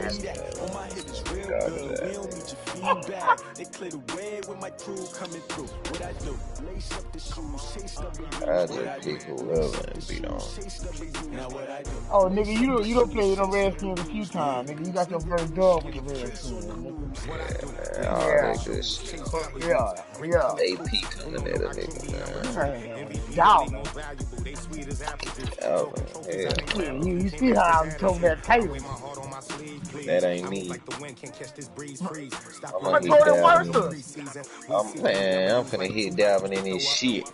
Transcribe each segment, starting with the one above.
I just pick whoever and beat on. Oh, nigga, you don't play the Redskins a few times, nigga. You got your first dub with the Redskins, nigga. Yeah, all that good shit. Yeah. AP coming at a nigga, man. Y'all. Yeah. You see how I'm told that title. That ain't me. I'm gonna hit Dalvin. I'm finna hit Dalvin in this shit.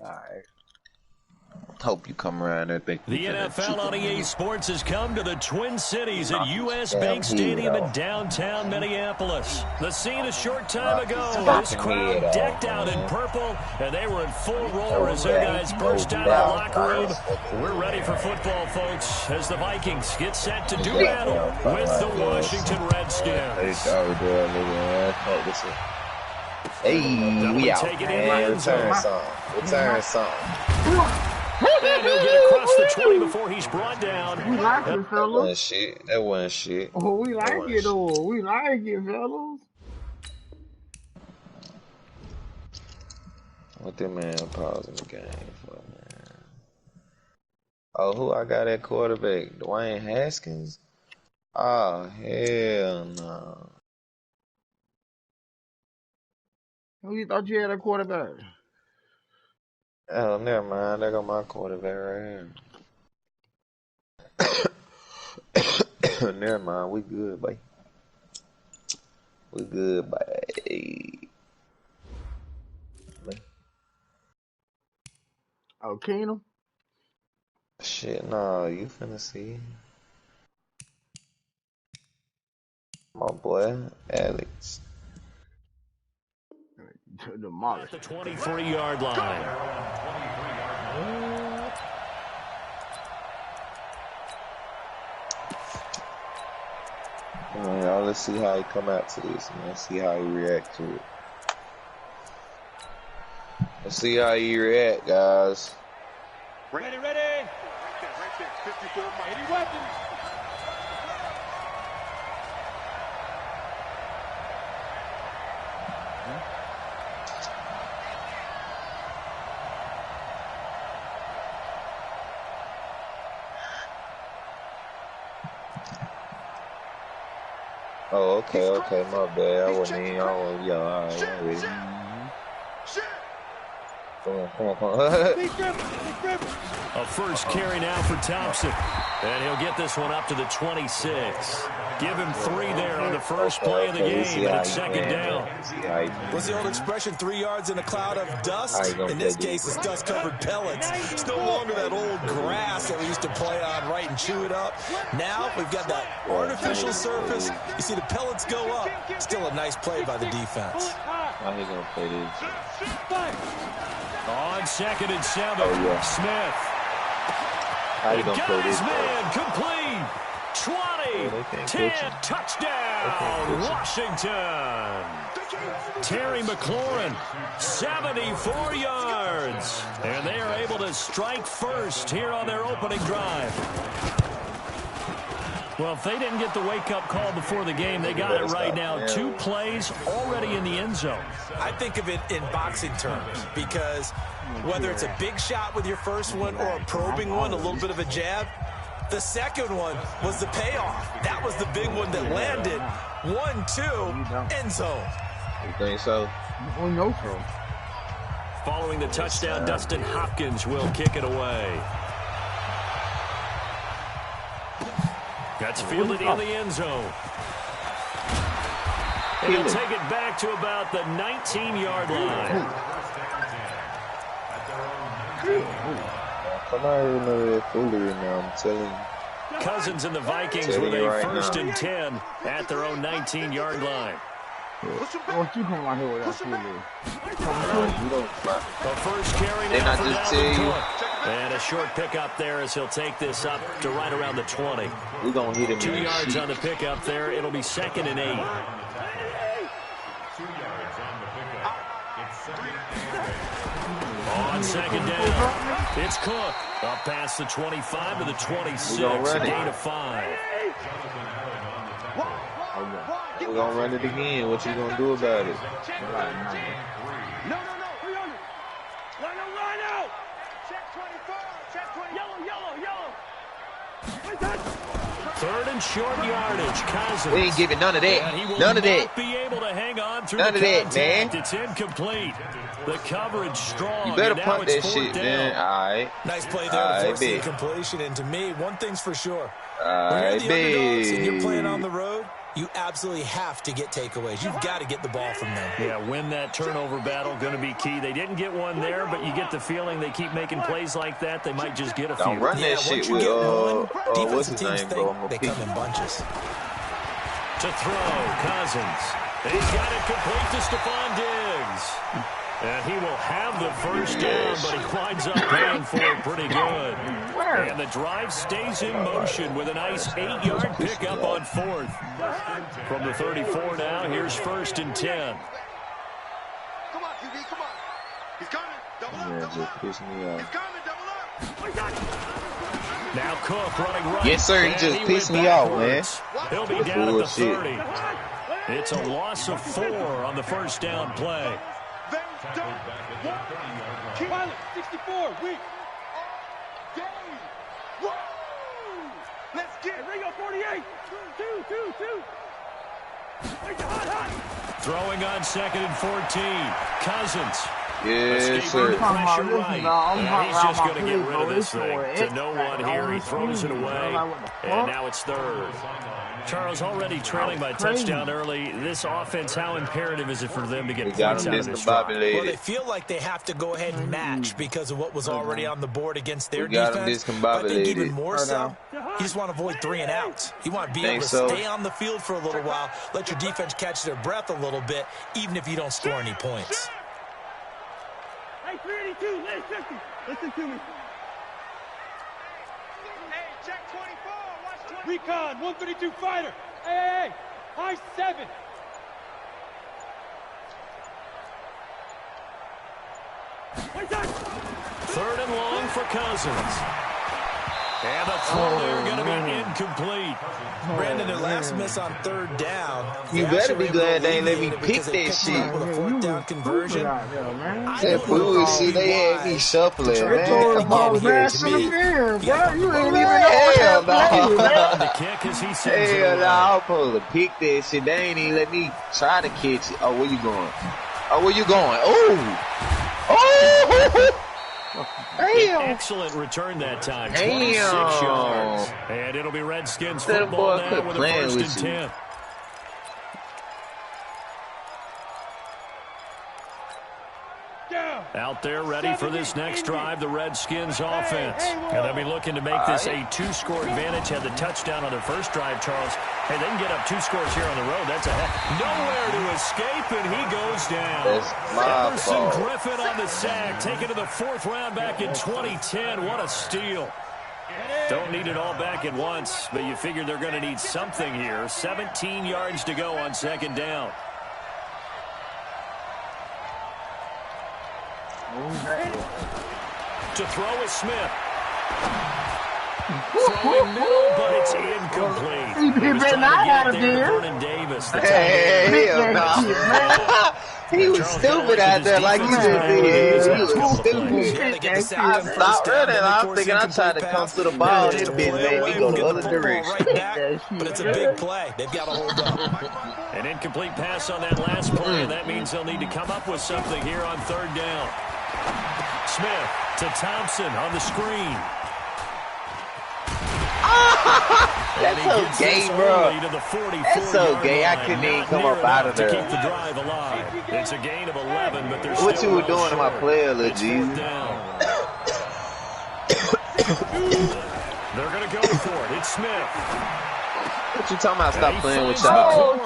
Alright. Hope you come around there. The NFL on EA Sports has come to the Twin Cities at U.S. Bank Stadium in downtown Minneapolis. The scene a short time ago, this crowd decked out in purple, and they were in full roar as their guys burst out of the locker room. We're ready for football, folks, as the Vikings get set to do battle with the Washington Redskins. Hey, we out. Return something. And he'll get across the 20 before he's brought down. We like it, fellas. That wasn't shit. Oh, we like it, though. We like it, fellas. What that man pausing the game for, man? Oh, who I got at quarterback? Dwayne Haskins? Oh, hell no. Who you thought you had a quarterback? Oh, never mind. There go my quarterback right here. Never mind. We good, boy. We good, boy. Oh, Keenum? Shit, no. You finna see. My boy, Alex. At the 23-yard line. Man, let's see how he come out to this, man. See how he react to it. Let's see how he react, guys. Ready. Right there. 54 mighty weapons. Oh, okay, my bad. I wasn't in. Alright, Come on. A first carry now for Thompson. And he'll get this one up to the 26. Give him 3 there on the first play of the game, and it's second down. What's the old expression, 3 yards in a cloud of dust? In this case, it's dust-covered pellets. It's no longer that old grass that we used to play on, right, and chew it up. Now we've got that artificial surface. You see the pellets go up. Still a nice play by the defense. How he gonna play this? On 2nd and 7, Smith. How you gonna play this? Man, complete. 20, 10, touchdown, Washington. Terry McLaurin, 74 yards. And they are able to strike first here on their opening drive. Well, if they didn't get the wake-up call before the game, they got it right now. 2 plays already in the end zone. I think of it in boxing terms because whether it's a big shot with your first one or a probing one, a little bit of a jab, the second one was the payoff. That was the big one that landed. 1-2, end zone. You think so? Oh, no, bro. Following the touchdown, Dustin Hopkins will kick it away. That's fielded in the end zone. And he'll take it back to about the 19-yard line. Come on, remember that foolery now, I'm telling you. Cousins and the Vikings with a first and 10 at their own 19-yard line. What you come out here with that foolery? The first carry now for Dalvin. And a short pickup there as he'll take this up to right around the 20. We're going to hit him 2 yards on the pickup there. It'll be 2nd and 8. On 2nd down, it's Cook. Up past the 25 to the 26. A gain of 5. We're gonna run it again. What you gonna do about it? No. 300. Line out. Check 24. Check 20. Yellow. Third and short yardage. Cousins. We ain't giving none of that. None of that. Be able to hang on through none the of that, contact. man. It's incomplete. The coverage strong. You better punt that shit, man. All right. Nice play there to force the incompletion. And to me, one thing's for sure. When you're the underdogs and you're playing on the road, you absolutely have to get takeaways. You've got to get the ball from them. Yeah, win that turnover battle, going to be key. They didn't get one there, but you get the feeling they keep making plays like that. They might just get a few. Don't run that shit with, what's his name, bro? They come in bunches. To throw, Cousins. He's got it complete to Stephon Diggs. And he will have the first down, but he winds up paying for it pretty good. And the drive stays in motion with a nice 8-yard pickup on fourth. From the 34 now, here's 1st and 10. Come on, QB, come on. He's coming. Double up. He's coming, double up. Now Cook running right. Yes, sir. He just pissed me off, man. He'll be down at the 30. It's a loss of 4 on the first down play. Pilot, 64, weak. Let's get Ringo 48. Two. Hot. Throwing on 2nd and 14. Cousins. Yes, sir. He's just going to get rid of this thing. To no one here. He throws it away. And now it's 3rd. Charles, already trailing by a touchdown early. This offense, how imperative is it for them to get points out of this drive? Well, they feel like they have to go ahead and match because of what was already on the board against their defense. But I think even more so, you just want to avoid 3 and outs. You want to be able to stay on the field for a little while, let your defense catch their breath a little bit, even if you don't score any points. Hey, 382, listen to me. Hey, check 24. Recon, 132 fighter. Hey, high 7. Third and long for Cousins. And the throw there going to be incomplete. Brandon, their last miss on 3rd down. You better be glad they ain't let me pick that shit. With a 4th down conversion. That bullshit, they had me shuffling, man. Come on here to me. You ain't even Hell no. The kick as he sends it Hell away. no, I'm supposed to pick that shit. They ain't even let me try to catch it. Oh, where you going? Oh! Damn. Excellent return that time. Damn. 26 yards. And it'll be Redskins football now with a 1st and 10. Out there ready for this next drive, the Redskins offense. And they'll be looking to make this a 2-score advantage. Had the touchdown on their first drive, Charles. Hey, they can get up 2 scores here on the road. That's nowhere to escape, and he goes down. That's my Emerson fault. Griffin on the sack, taken to the 4th round back in 2010. What a steal. Don't need it all back at once, but you figure they're going to need something here. 17 yards to go on 2nd down. To throw is Smith. Throwing middle, but it's incomplete. He better not out of there. Vernon Davis. Hell no. He was stupid out there like he just did. He was stupid. I stopped running. I was thinking I tried to come to the ball. This bitch made me go the other direction. But it's a big play. They've got to hold up. An incomplete pass on that last play, and that means they'll need to come up with something here on 3rd down. Smith to Thompson on the screen. That's so gay, bro. That's so gay. I couldn't even come up out of there. To keep the drive alive. It's a gain of 11, but there's What still you were doing to my player, Lil Jesus? They're going to go for it. It's Smith. What you talking about? Stop playing with y'all.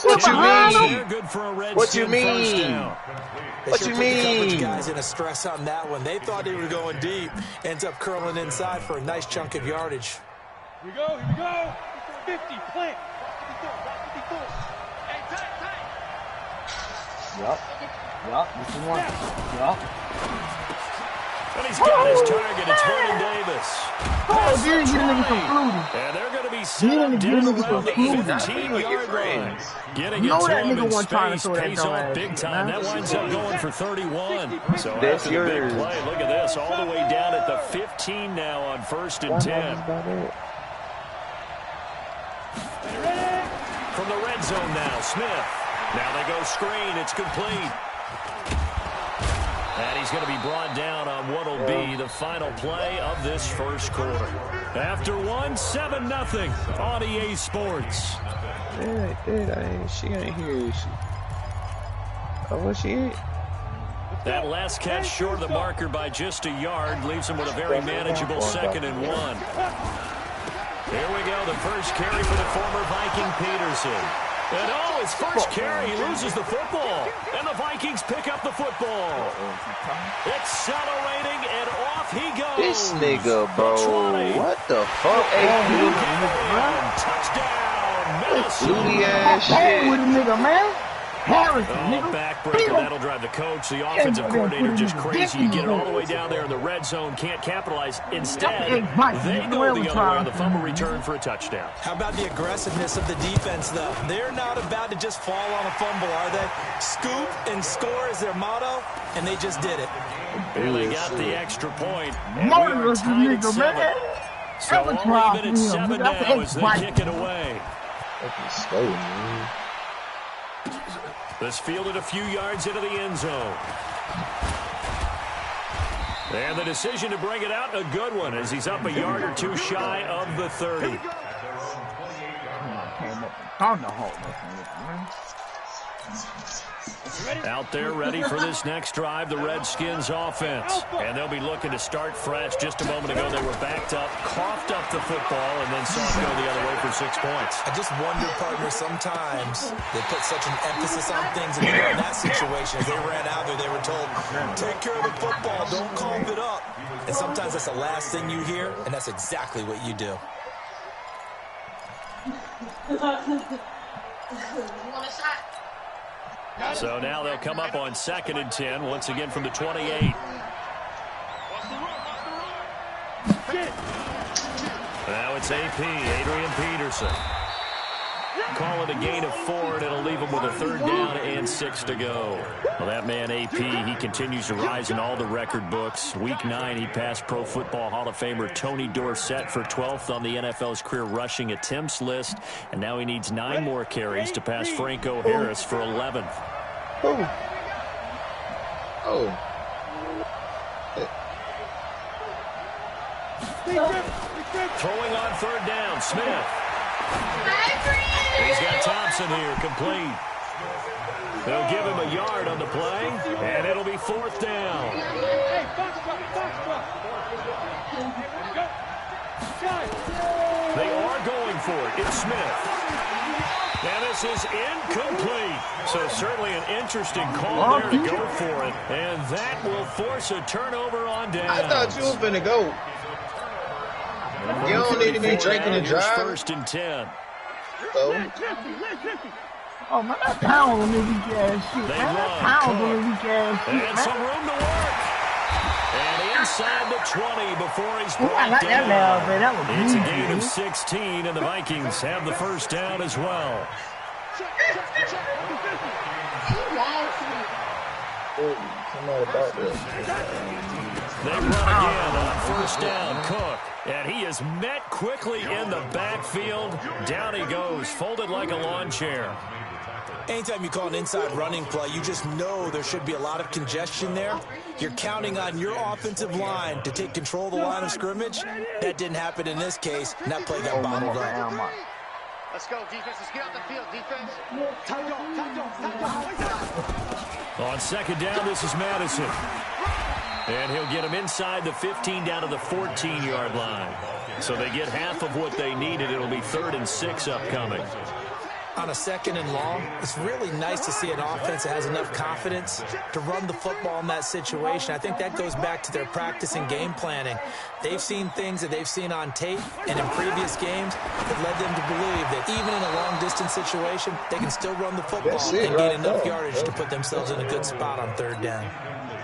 What you mean? What you mean? What you mean? Guys in a stress on that one. They thought they were going deep. Ends up curling inside for a nice chunk of yardage. Here we go. 50, plant. 54. Hey, tight. Yup. This is one. Yup. And he's got his target. It's Vernon Davis. Oh, did he get a nigga some Flutie? And they're going to be set down around the 15-yard line. Getting it to him in space pays off big time. That winds up going for 31. So after the big play, look at this. All the way down at the 15 now on 1st and 10. From the red zone now, Smith. Now they go screen. It's complete. And he's going to be brought down on what will be the final play of this first quarter. After 7-0 on EA Sports. She ain't here. Oh, what she ain't? That last catch short of the marker by just a yard leaves him with a very manageable 2nd and 1. Here we go, the first carry for the former Viking Peterson. And his first carry, he loses the football. And the Vikings pick up the football. Accelerating, and off he goes. This nigga, bro. What the fuck? Touchdown, Minnesota. Ass shit. With a nigga, man. Backbreaker, that'll drive the coach, the offensive coordinator, just crazy. You get it all the way down there in the red zone, can't capitalize. Instead, they go the other way on the fumble return for a touchdown. How about the aggressiveness of the defense, though? They're not about to just fall on a fumble, are they? Scoop and score is their motto, and they just did it. And they got the extra point, and we are tied at 7. So all even at 7 now as they kick it away. This fielded a few yards into the end zone. And the decision to bring it out, a good one, as he's up a yard or two shy of the 30. Out there ready for this next drive, the Redskins offense. And they'll be looking to start fresh. Just a moment ago, they were backed up, coughed up the football, and then saw it go the other way for 6 points. I just wonder, partner, sometimes they put such an emphasis on things, and in that situation, as they ran out there, they were told, take care of the football, don't cough it up. And sometimes that's the last thing you hear, and that's exactly what you do. So now they'll come up on 2nd and 10, once again from the 28. Now it's AP, Adrian Peterson. Call it a gain of 4, and it'll leave him with a 3rd down and 6 to go. Well, that man, AP, he continues to rise in all the record books. Week 9, he passed Pro Football Hall of Famer Tony Dorsett for 12th on the NFL's career rushing attempts list. And now he needs 9 more carries to pass Franco Harris for 11th. Throwing on 3rd down, Smith. He's got Thompson here, complete. They'll give him a yard on the play, and it'll be 4th down. They are going for it. It's Smith. And this is incomplete. So certainly an interesting call there to go for it. And that will force a turnover on down. I thought you were finna go. You don't need to be drinking and driving. 1st and 10. Oh, man, that pound on the weak ass shit. They Man, that run, pound on the weak ass shit. and some room to work. And inside the 20 before he's brought like down. that was It's a easy. gain of 16, and the Vikings have the 1st down as well. They run again on 1st down, Cook. And he is met quickly in the backfield. Down he goes, folded like a lawn chair. Anytime you call an inside running play, you just know there should be a lot of congestion there. You're counting on your offensive line to take control of the line of scrimmage. That didn't happen in this case, and that play got bottled up. Let's go, defense. Let's get out the field, defense. On 2nd down, this is Madison. And he'll get him inside the 15 down to the 14-yard line. So they get half of what they needed. It'll be 3rd and 6 upcoming. on a 2nd and long, it's really nice to see an offense that has enough confidence to run the football in that situation. I think that goes back to their practice and game planning. They've seen things that they've seen on tape and in previous games that led them to believe that even in a long-distance situation, they can still run the football and gain enough yardage to put themselves in a good spot on 3rd down.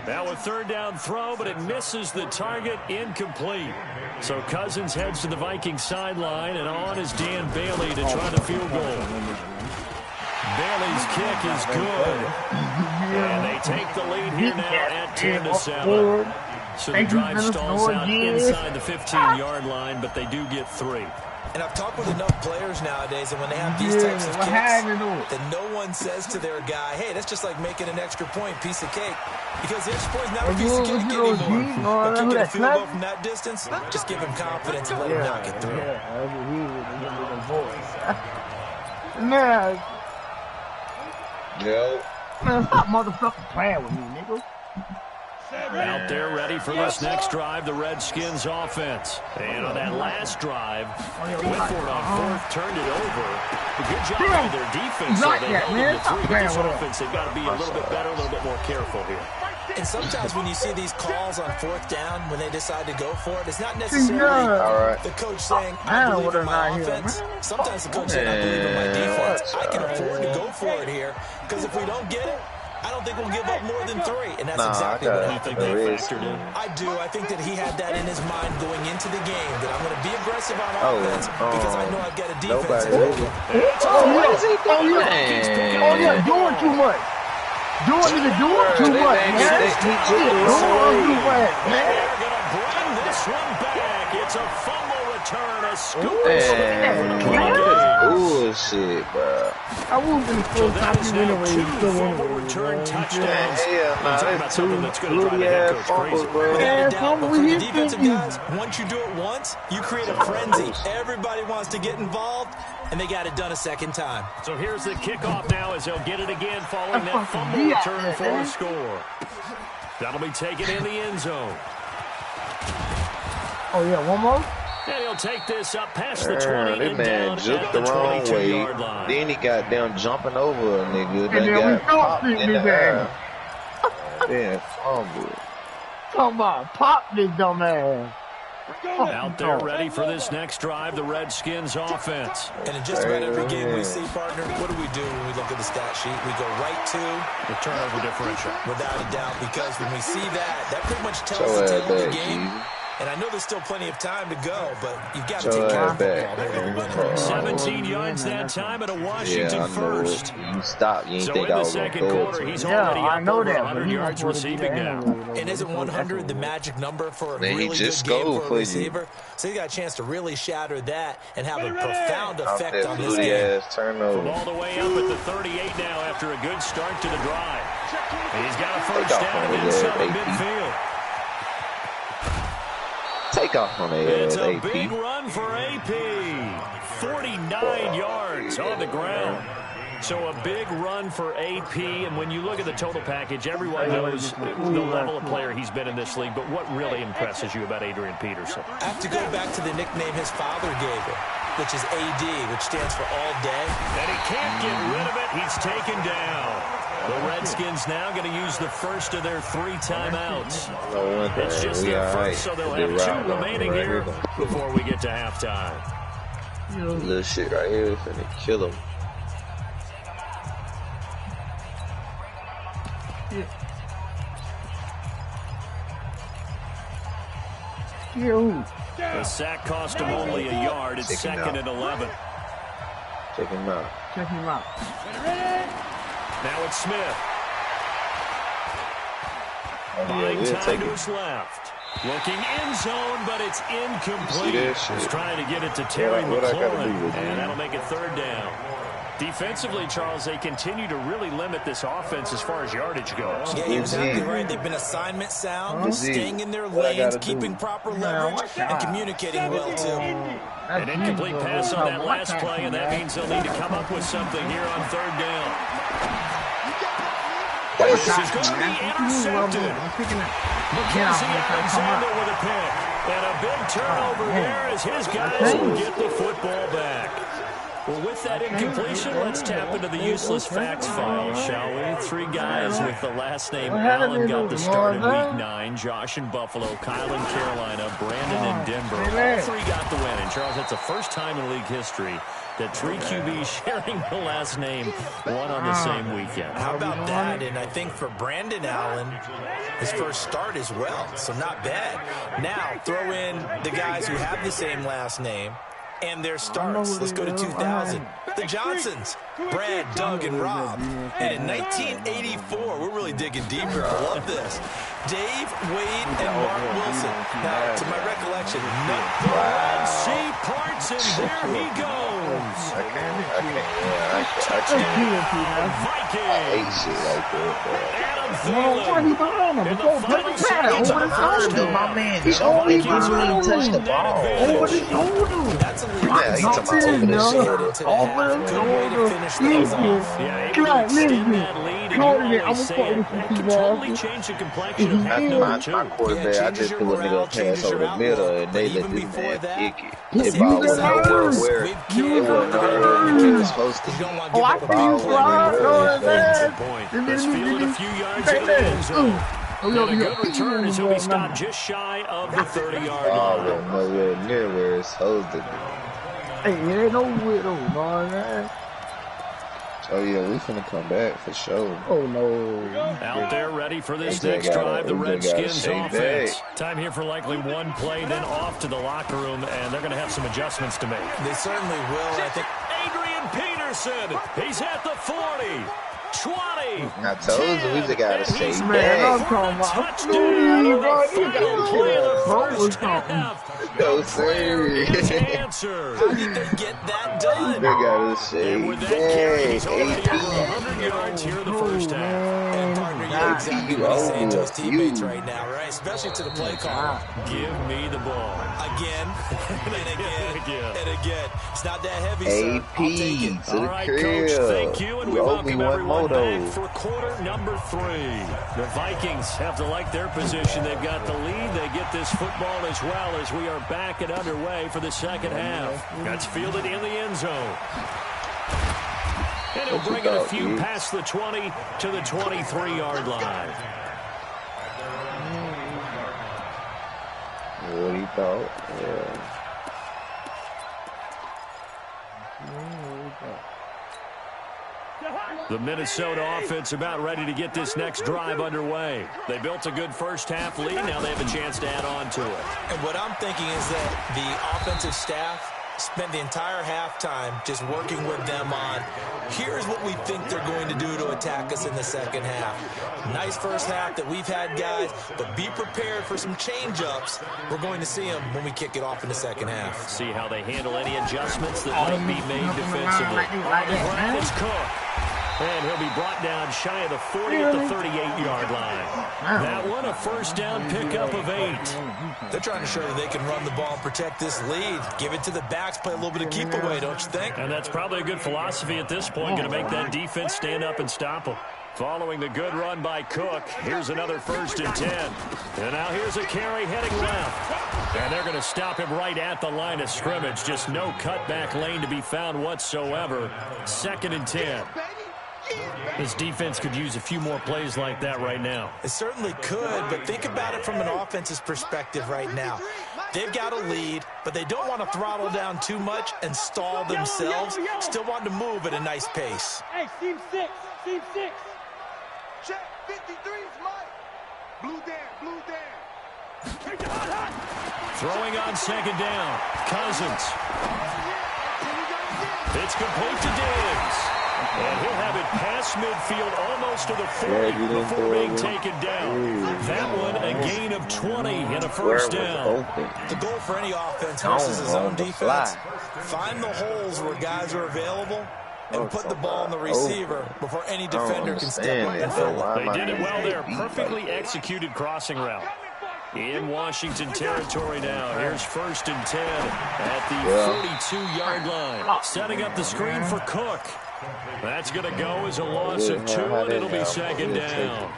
Now a 3rd down throw, but it misses the target, incomplete. So Cousins heads to the Vikings sideline, and on is Dan Bailey to try the field goal. Bailey's kick is good. And they take the lead here now at 10-7. So the drive stalls out inside the 15-yard line, but they do get 3. And I've talked with enough players nowadays, and when they have these types of kicks, that no one says to their guy, hey, that's just like making an extra point, piece of cake. Because the extra point is not a piece of cake anymore. But kicking a field goal from that distance, just give him confidence and let him knock it through. Man, Yo. man, stop motherfucking playing with me, nigga. Out there ready for this next drive, the Redskins offense. And on that last drive, went for it on 4th, turned it over. A good job by their defense. So they held them to 3. But this offense, they've got to be a little bit better, a little bit more careful here. And sometimes when you see these calls on 4th down, when they decide to go for it, it's not necessarily the coach saying, I believe in my offense. Sometimes the coach saying, I believe in my defense. I can afford to go for it here, because if we don't get it, I don't think we'll give up more than 3, and that's exactly what I think they factored in. I do. I think that he had that in his mind going into the game, that I'm going to be aggressive on offense because I know I've got a defense. What is he doing? Oh, yeah, doing too much. Doing too much, man. Doing too much, man. They're going to bring this one back. It's a fumble return, a scoop. Bullshit, bro. I won't be So that is now 2 fumble return touchdowns. I'm talking about something that's going to drive the head coach crazy. But for the defensive guys, once you do it once, you create a frenzy. Everybody wants to get involved, and they got it done a 2nd time. So here's the kickoff now as they'll get it again following that fumble return for a score. That'll be taken in the end zone. Oh, yeah, one more? And he'll take this up past the 20 and down jumped at the the wrong way. 22-yard line. Then he got down jumping over a nigga. And then we popped in the air. Then fumble. talking about pop this dumb ass. Out there ready for this next drive, the Redskins offense. And in just about every game we see, partner, what do we do when we look at the stat sheet? We go right to the turnover differential. Without a doubt, because when we see that pretty much tells the tale of the game. And I know there's still plenty of time to go, but you've got to take care of the football. 17 yards that time at a Washington first. You stop. You ain't so think in I the was second quarter, he's already up over 100 yards receiving now. And isn't 100 the magic number for a really good game for a receiver? So you got a chance to really shatter that and have a profound effect on this game. From all the way up at the 38 now after a good start to the drive. And he's got a first down inside midfield. Take off on the It's a big run for AP. 49 yards on the ground. So a big run for AP, and when you look at the total package, everyone knows the level of player he's been in this league, but what really impresses you about Adrian Peterson? I have to go back to the nickname his father gave him, which is AD, which stands for all day. And he can't get rid of it. He's taken down. The Redskins now going to use the first of their 3 timeouts. It's just their first, so they'll have 2 remaining here before we get to halftime. Little shit right here is going to kill him. The sack cost him only a yard. It's 2nd and 11. Check him out. Check him out. Now it's Smith. Buying time to his left. Looking end zone, but it's incomplete. He's trying to get it to Terry McLaurin, and that'll make it 3rd down. Defensively, Charles, they continue to really limit this offense as far as yardage goes. Yeah, you're exactly right. They've been assignment sound, staying in their lanes, keeping proper leverage, and communicating well, too. An incomplete pass on that last play, and that means they'll need to come up with something here on 3rd down. This is going to be intercepted. McKenzie Alexander with a pick. And a big turnover there as his guys will get the football back. Well, with that incompletion, let's tap into the useless facts file, shall we? 3 guys with the last name Allen got the start in Week 9. Josh in Buffalo, Kyle in Carolina, Brandon in Denver. All 3 got the win. And, Charles, that's the first time in league history that 3 QBs sharing the last name won on the same weekend. How about that? And I think for Brandon Allen, his first start as well, so not bad. Now, throw in the guys who have the same last name and their starts. Let's go to 2000. The Johnsons, Brad, Doug, and Rob. And in 1984, we're really digging deeper. I love this. Dave, Wade, and Mark Wilson. Now, to my recollection, Red Sea parts, and there he goes. Vikings. Adam Thielen. In the final seconds of the first half. My man, he only touched the ball. Over the shoulder. That's a lead. Yeah, he's talking about over the shoulder. Over the shoulder. Yeah, able to extend that lead, and you always say it, that can totally change the complexion of half number 2. My quarterback, I just threw a nigga pass over the middle, and they let this man kick it. You That ball was got nowhere hurt. where You it wasn't got nowhere it was supposed to be. Oh, I see you slide. That's a point. Let's feel it a few yards into the end zone. And a good return as he'll be stopped just shy of the 30-yard line. Oh, nowhere near where it's supposed to be. Hey, there ain't no widow, man. Oh, yeah, we finna come back for sure. Oh, no. Out there ready for this They next gotta- drive, the they Redskins gotta shake offense. Time here for likely one play, then off to the locker room, and they're going to have some adjustments to make. They certainly will. I think Adrian Peterson, he's at the 40, 20. I told you, we just gotta shake Man, I'm back. talking about Touchdown, bro. the final play of the first half. No, The prayer sir. is answered. how did they get that They done? gotta And shake with that carry, he's already back. over 100 yards here in the first half. And partner, you know exactly what he's saying to his teammates right now, right? Especially to the play caller. Give me the ball. Again, and again, Again. and again. It's not that heavy, sir. AP I'll take it. to All the right, crib. Coach, thank you, and we You owe welcome me one everyone more, back though. for quarter number 3. The Vikings have to like their position. They've got the lead. They get this football as well as we are back and underway for the second half. That's fielded in the end zone. And he'll What you bring it a thought, few dude? past the 20 to the 23-yard line. What he thought? Yeah. The Minnesota offense about ready to get this next drive underway. They built a good first half lead. Now they have a chance to add on to it. And what I'm thinking is that the offensive staff spent the entire halftime just working with them on, here's what we think they're going to do to attack us in the second half. Nice first half that we've had, guys, but be prepared for some change-ups. We're going to see them when we kick it off in the second half. See how they handle any adjustments that might be made defensively. On the ground, it's Cook. And he'll be brought down shy of the 40 at the 38-yard line. That one, a first down pickup of 8. They're trying to show that they can run the ball and protect this lead. Give it to the backs, play a little bit of keep away, don't you think? And that's probably a good philosophy at this point, going to make that defense stand up and stop them. Following the good run by Cook, here's another 1st and 10. And now here's a carry heading left. And they're going to stop him right at the line of scrimmage. Just no cutback lane to be found whatsoever. 2nd and 10. This defense could use a few more plays like that right now. It certainly could, but think about it from an offense's perspective right now. They've got a lead, but they don't want to throttle down too much and stall themselves. Still want to move at a nice pace. Hey, team 6, team 6. Check 53's Mike. Blue down. Throwing on 2nd down. Cousins. It's complete to Diggs. And he'll have it past midfield almost to the 40 before being taken down. That one a gain of 20 and a first down. The goal for any offense versus his own defense, find the holes where guys are available and put the ball on the receiver before any defender can step up and fill it. They did it well there. Perfectly executed crossing route. In Washington territory now. Here's 1st and 10 at the 42-yard line. Setting up the screen for Cook. That's going to go as a loss of 2, and it'll be 2nd down.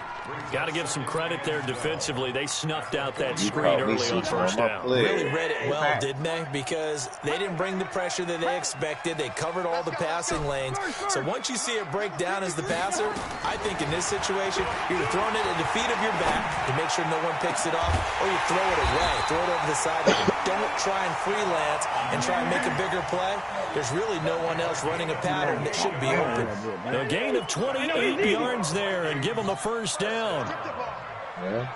Got to give some credit there defensively. They snuffed out that screen early on first down. Really read it well, didn't they? Because they didn't bring the pressure that they expected. They covered all the passing lanes. So once you see it break down as the passer, I think in this situation, you're either throwing it at the feet of your back to make sure no one picks it off, or you throw it away, throw it over the sideline. Don't try and freelance and try and make a bigger play. There's really no one else running a pattern that should be open. A gain of 28 yards there and give them the first down. Yeah.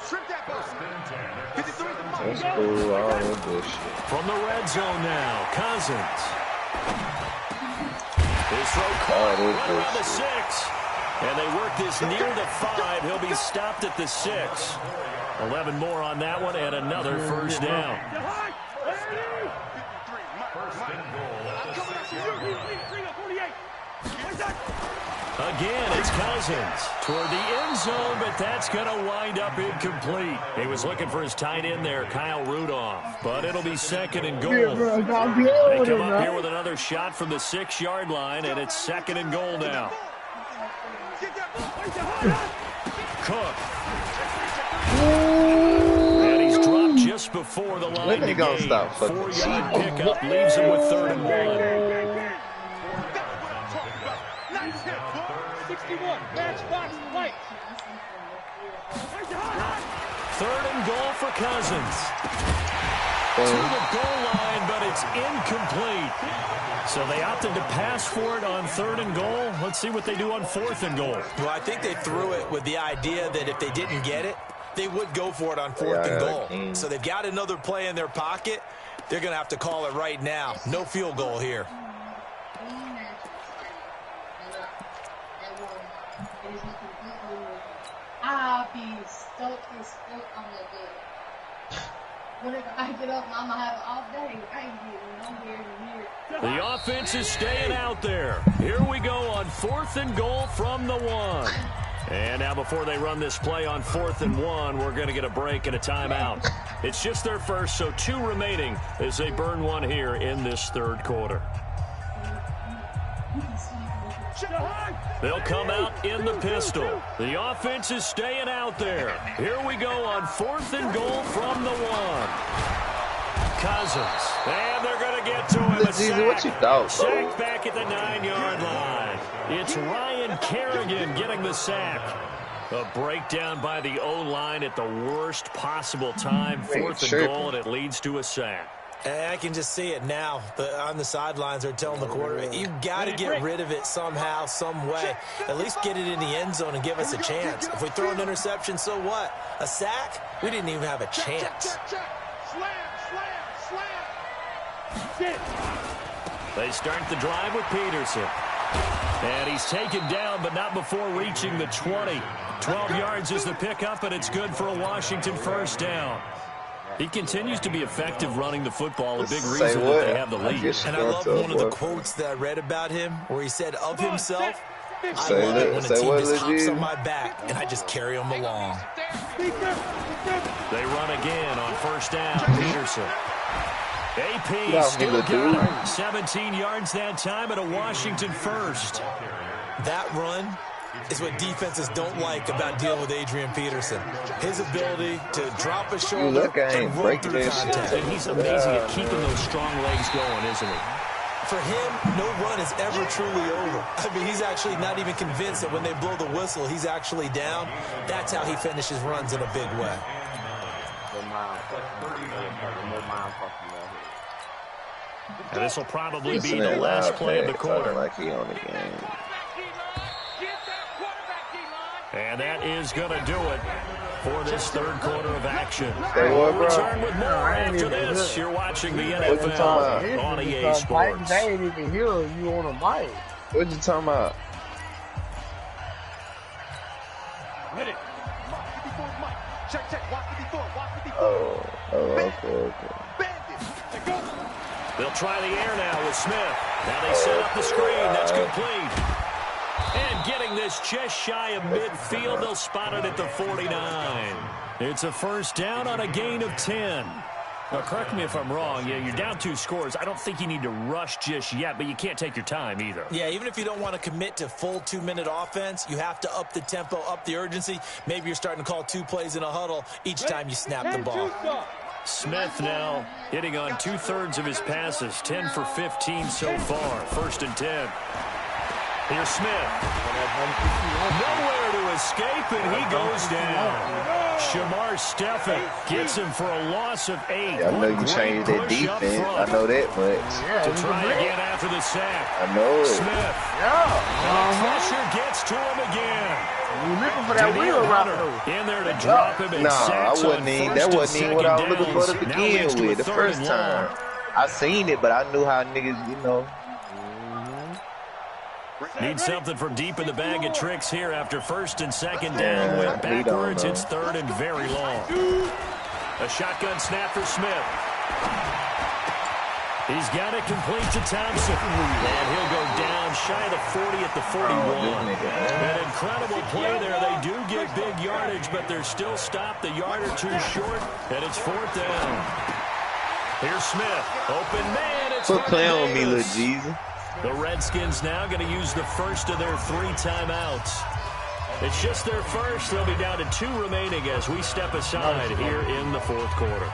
That's cool. All of this shit. From the red zone now, Cousins. His throw caught right around the 6. And they work this near the 5. He'll be stopped at the 6. 11 more on that one and another first down. Again, it's Cousins toward the end zone, but that's going to wind up incomplete. He was looking for his tight end there, Kyle Rudolph, but it'll be second and goal. They come up here with another shot from the 6-yard line, and it's second and goal now. Cook. And he's dropped just before the line to gain. 4-yard pickup leaves him with 3rd and 1. 61, match box, right. 3rd and goal for Cousins. To the goal line, but it's incomplete. So they opted to pass for it on 3rd and goal. Let's see what they do on 4th and goal. Well, I think they threw it with the idea that if they didn't get it, they would go for it on 4th and goal. So they've got another play in their pocket. They're going to have to call it right now. No field goal here. I'll be stoked on that day. Whenever I get up, I'm going to have it all day. I ain't getting nowhere near. The offense is staying out there. Here we go on 4th and goal from the 1. And now before they run this play on 4th and 1, we're going to get a break and a timeout. It's just their first, so 2 remaining as they burn 1 here in this 3rd quarter. They'll come out in the pistol. The offense is staying out there. Here we go on 4th and goal from the 1. Cousins. And they're going to get to him. Jezzy, what you thought, sack back at the 9-yard line. It's Ryan Kerrigan getting the sack. A breakdown by the O-line at the worst possible time. 4th and goal, and it leads to a sack. I can just see it now. On the sidelines, they're telling the quarterback, you've got to get rid of it somehow, some way. At least get it in the end zone and give us a chance. If we throw an interception, so what? A sack? We didn't even have a chance. They start the drive with Peterson. And he's taken down, but not before reaching the 20. 12 yards is the pickup, and it's good for a Washington first down. He continues to be effective running the football, a big reason that they have the lead. And I love one of the quotes that I read about him where he said of himself, I love it when a team just hops on my back and I just carry them along. They run again on first down. Peterson. AP still got him. 17 yards that time at a Washington first. That run is what defenses don't like about dealing with Adrian Peterson. His ability to drop a shoulder and roll through contact. And he's amazing at keeping those strong legs going, isn't he? For him, no run is ever truly over. I mean, he's actually not even convinced that when they blow the whistle, he's actually down. That's how he finishes runs in a big way. And this will probably be the last play of the quarter. Like he on the game. And that is going to do it for this 3rd quarter of action. We'll return with more after this. You're watching the NFL on EA Sports. They ain't even hear you on a mic. What you talking about? Okay. They'll try the air now with Smith. Now they set up the screen. That's complete. And getting this just shy of midfield, they'll spot it at the 49. It's a first down on a gain of 10. Now, correct me if I'm wrong. Yeah, you're down 2 scores. I don't think you need to rush just yet, but you can't take your time either. Yeah, even if you don't want to commit to full 2-minute offense, you have to up the tempo, up the urgency. Maybe you're starting to call 2 plays in a huddle each time you snap the ball. Smith now hitting on 2/3 of his passes, 10 for 15 so far. 1st and 10. Here's Smith. Nowhere to escape, and he goes down. Shamar Stephen gets him for a loss of 8. Yeah, I know you changed that defense. I know that much. Yeah, to try again after the sack. I know it. Smith. Pressure gets to him again. You looking for that wheel route in there to drop him. Nah, I wasn't even. That wasn't even what I was looking for to begin with the first time. I seen it, but I knew how niggas, you know. Need something from deep in the bag of tricks here after 1st and 2nd down. Went backwards. It's 3rd and very long. A shotgun snap for Smith. He's got it complete to Thompson. And he'll go down shy of the 40 at the 41. An incredible play there. They do get big yardage, but they're still stopped a yard or 2 short, and it's 4th down. Here's Smith. Open man. It's Quit playing on me, little Jesus. The Redskins now going to use the first of their 3 timeouts. It's just their first. They'll be down to 2 remaining as we step aside here in the 4th quarter.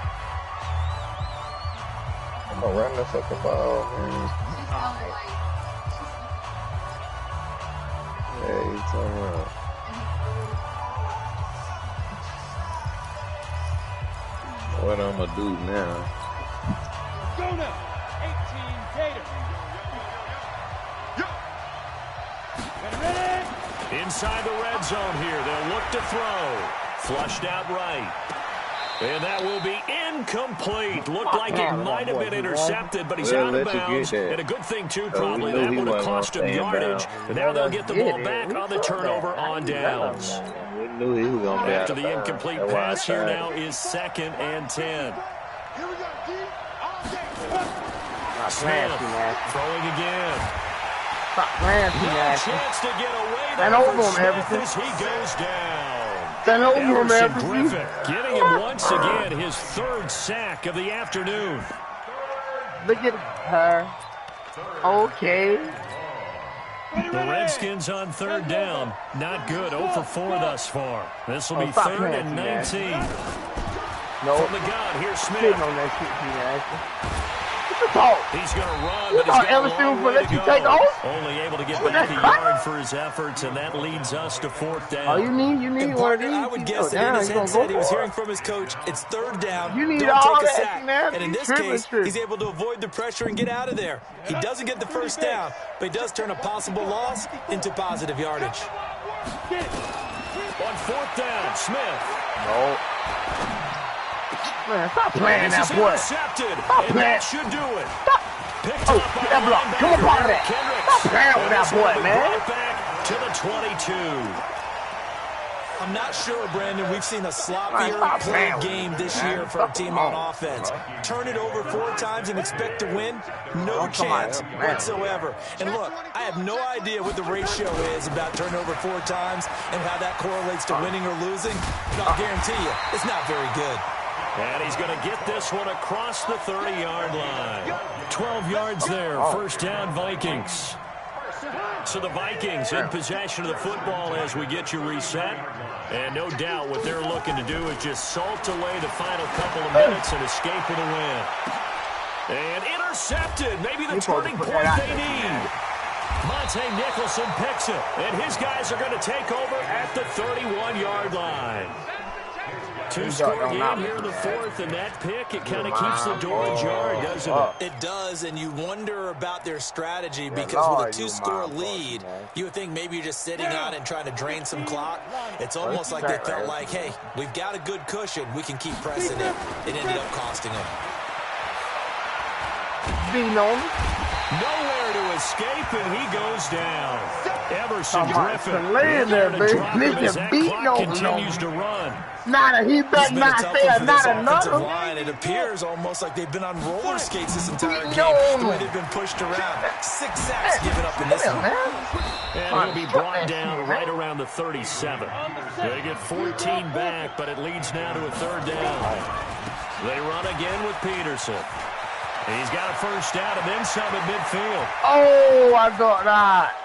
I'm going to run the fucking ball, man. Hey, it's all right. What I'm going to do now? Go now. 18 Gator. Inside the red zone here. They'll look to throw. Flushed out right. And that will be incomplete. Looked like it might have been intercepted, but he's out of bounds. And a good thing, too, probably. That would have cost him yardage. And now they'll get the ball back on the turnover on downs. We knew he was going to be After the incomplete pass, here now is 2nd and 10. Smith throwing again. Stop playing too nasty. Chance to get away. Stand over him, Everson. He goes down. Stand over him, Everson. Griffin getting him once again, his 3rd sack of the afternoon. Look at her. Okay. The Redskins on 3rd down. Not good. 0 for 4 thus far. This will be 3rd and 19. No. From the gun, here's Smith. Sitting on that shit too nasty. He's going to run, but he's got a long way to go. Only able to get back a yard for his efforts, and that leads us to 4th down. Oh, you need one of these. I would guess that in his headset he was hearing from his coach, it's 3rd down, you need don't all take a that, sack. man. And in this case, he's able to avoid the pressure and get out of there. He doesn't get the 1st down, but he does turn a possible loss into positive yardage. On 4th down, Smith. No. Man, stop playing that boy. Stop playing. That should do it. Stop. Oh, get that block. Come on, part of that. Stop playing with that boy, man. Back to the 22. I'm not sure, Brandon. We've seen a sloppier play game this year for our team on offense. Turn it over 4 times and expect to win? No chance whatsoever. And look, I have no idea what the ratio is about turnover 4 times and how that correlates to winning or losing. But I'll guarantee you, it's not very good. And he's going to get this one across the 30-yard line. 12 yards there, 1st down Vikings. So the Vikings in possession of the football as we get you reset. And no doubt what they're looking to do is just salt away the final couple of minutes and escape with a win. And intercepted, maybe the turning point they need. Monte Nicholson picks it, and his guys are going to take over at the 31-yard line. 2-score game here in the 4th, and that pick, it kind of keeps the door ajar, doesn't it? It does, and you wonder about their strategy because with a 2-score lead, you would think maybe you're just sitting on and trying to drain some clock. It's almost like they felt like, hey, we've got a good cushion. We can keep pressing it. It ended up costing them. Nowhere to escape, and he goes down. Emerson Griffin. Laying there, baby. Continues to run. He better not say another. Line. It appears almost like they've been on roller skates this entire game. The way they've been pushed around. 6 sacks given up in this one. And he'll be brought down right around the 37. They get 14 back, but it leads now to a 3rd down. They run again with Peterson. He's got a first down and then some at midfield. Oh, I got that.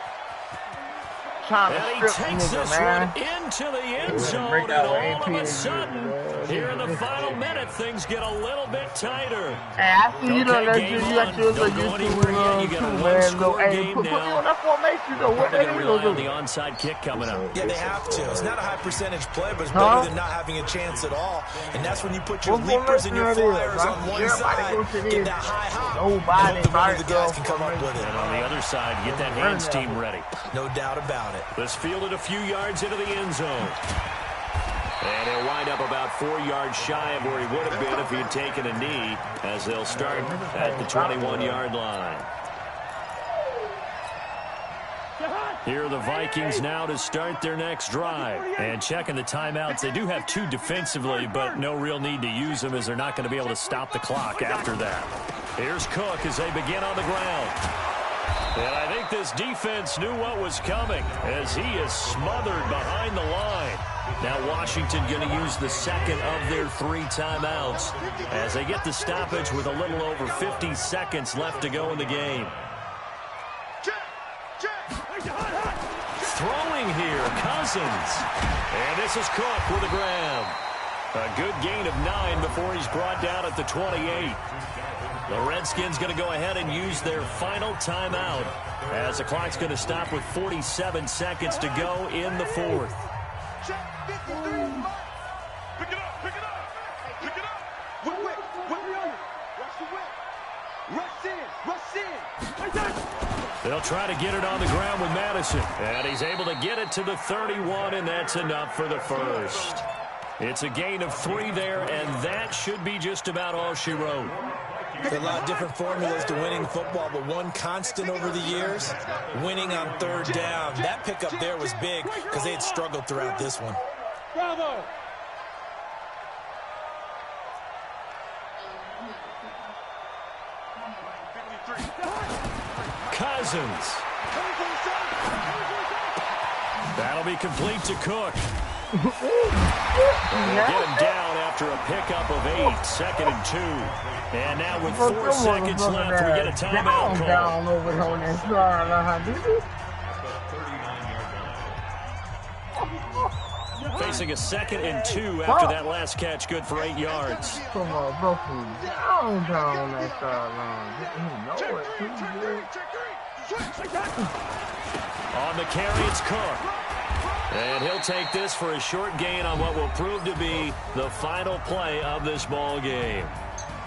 And he takes this one into the end zone, and all of a sudden, here in the final minute, things get a little bit tighter. Hey, I see you don't let you got your little YouTube, You got a man. one-score game Put me now. on that formation, though. What They're they going to gonna rely on do? the onside kick coming up. Yeah, they have to. It's not a high percentage play, but it's better than not having a chance at all. And that's when you put your leapers and your flyers on one side, get that high hop, and hope that one of the guys can come up with it. And on the other side, get that hands team ready. No doubt about it. This fielded a few yards into the end zone. And he'll wind up about 4 yards shy of where he would have been if he had taken a knee, as they'll start at the 21-yard line. Here are the Vikings now to start their next drive. And checking the timeouts, they do have 2 defensively, but no real need to use them as they're not going to be able to stop the clock after that. Here's Cook as they begin on the ground. And I think this defense knew what was coming as he is smothered behind the line. Now Washington going to use the second of their 3 timeouts as they get the stoppage with a little over 50 seconds left to go in the game. Throwing here, Cousins. And this is Cook with a grab. A good gain of 9 before he's brought down at the 28. The Redskins going to go ahead and use their final timeout as the clock's going to stop with 47 seconds to go in the 4th. Pick it up, pick it up, pick it up. Whip. Rush the whip. Rush in. They'll try to get it on the ground with Madison. And he's able to get it to the 31, and that's enough for the first. It's a gain of 3 there, and that should be just about all she wrote. There are a lot of different formulas to winning football, but one constant over the years, winning on 3rd down. That pickup there was big because they had struggled throughout this one. Bravo! Cousins. That'll be complete to Cook. Get him down after a pickup of 8, 2nd and 2. And now with 4 seconds left, we get a timeout call. Down over on that Facing a 2nd and 2 after that last catch, good for 8 yards. Come on, bro, down on that sideline. On the carry, it's Cook. And he'll take this for a short gain on what will prove to be the final play of this ball game.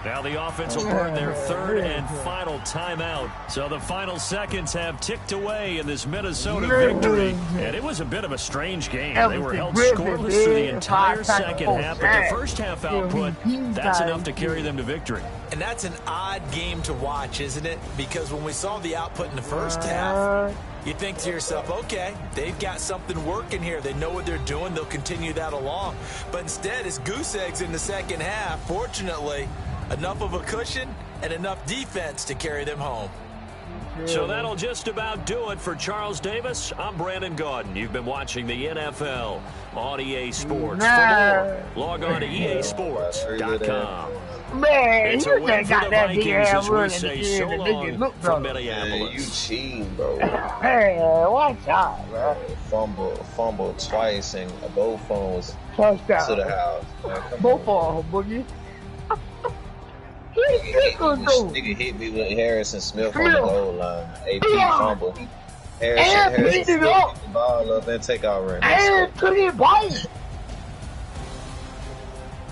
Now the offense will burn their 3rd and final timeout. So the final seconds have ticked away in this Minnesota victory. And it was a bit of a strange game. They were held scoreless through the entire second half. But the first half output, that's enough to carry them to victory. And that's an odd game to watch, isn't it? Because when we saw the output in the first half, you think to yourself, okay, they've got something working here. They know what they're doing. They'll continue that along. But instead, it's goose eggs in the second half. Fortunately, enough of a cushion and enough defense to carry them home. So that'll just about do it for Charles Davis. I'm Brandon Gaudin. You've been watching the NFL on EA Sports. For more, log on to easports.com. Man, It's a you win just for got the that big Vikings ass as we run say and so the long nigga look from better. Minneapolis. You cheating, bro. Hey, watch out, bro. Fumble twice, and both phones to the Touchdown. house. Man, come Both on. of them, boogie. Nigga hit me with Harrison Smith on the goal line. AP fumble. Harrison picked it Smith up. picked the ball up and take out run. And took it bite.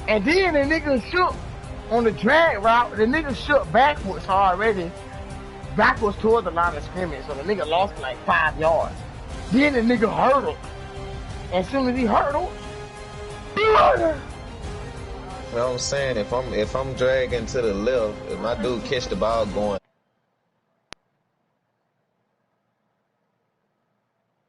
And then the nigga shook on the drag route. The nigga shook backwards already. Backwards toward the line of scrimmage. So the nigga lost like 5 yards. Then the nigga hurdled. As soon as he hurdled, You know what I'm saying? If I'm dragging to the left, if my dude catch the ball going